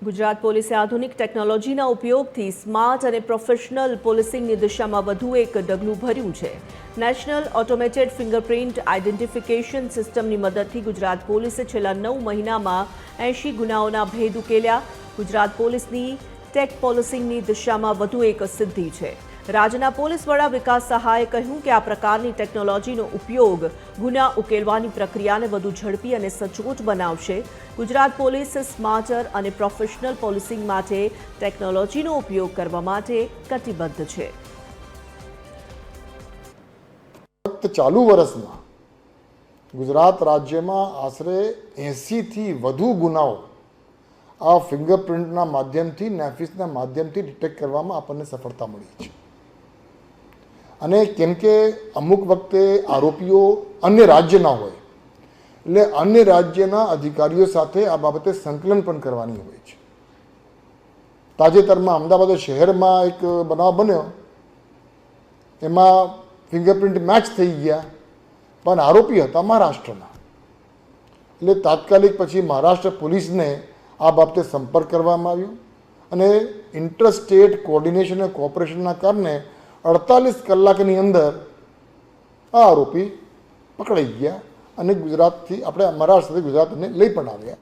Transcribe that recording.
ગુજરાત પોલીસે આધુનિક ટેકનોલોજીના ઉપયોગથી સ્માર્ટ અને પ્રોફેશનલ પોલીસિંગની દિશામાં વધુ એક ડગલું ભર્યું છે. નેશનલ ઓટોમેટેડ ફિંગરપ્રિન્ટ આઇડેન્ટિફિકેશન સિસ્ટમની મદદથી ગુજરાત પોલીસે છેલ્લા 9 મહિનામાં 80 ગુનાઓના ભેદ ઉકેલ્યા. ગુજરાત પોલીસની ટેક પોલીસિંગની દિશામાં વધુ એક સિદ્ધિ છે. રાજ્યના પોલીસ વડા વિકાસ સહાયે કહ્યું કે આ પ્રકારની ટેકનોલોજીનો ઉપયોગ ગુના ઉકેલવાની પ્રક્રિયાને વધુ ઝડપી અને સચોટ બનાવશે. ગુજરાત પોલીસ સ્માર્ટર અને પ્રોફેશનલ પોલીસિંગ માટે ટેકનોલોજીનો ઉપયોગ કરવા માટે કટિબદ્ધ છે. ચાલુ વર્ષમાં ગુજરાત રાજ્યમાં આશરે 80થી વધુ ગુનાઓ આ ફિંગરપ્રિન્ટના માધ્યમથી નેફિસના માધ્યમથી ડિટેક્ટ કરવામાં આપણને સફળતા મળી છે. અને કેમ કે અમુક વખતે આરોપીઓ અન્ય રાજ્યના હોય એટલે અન્ય રાજ્યના અધિકારીઓ સાથે આ બાબતે સંકલન પણ કરવાની હોય છે. તાજેતરમાં અમદાવાદ શહેરમાં એક બનાવ બન્યો, એમાં ફિંગરપ્રિન્ટ મેચ થઈ ગયા, પણ આરોપી હતા મહારાષ્ટ્રના. એટલે તાત્કાલિક પછી મહારાષ્ટ્ર પોલીસને આ બાબતે સંપર્ક કરવામાં આવ્યો અને ઇન્ટર સ્ટેટ કોઓર્ડિનેશન અને કોઓપરેશનના કારણે 48 કલાકની અંદર આ આરોપી પકડાઈ ગયા અને ગુજરાતથી આપણે મહારાષ્ટ્રથી ગુજરાતને લઈ પણ આવ્યા.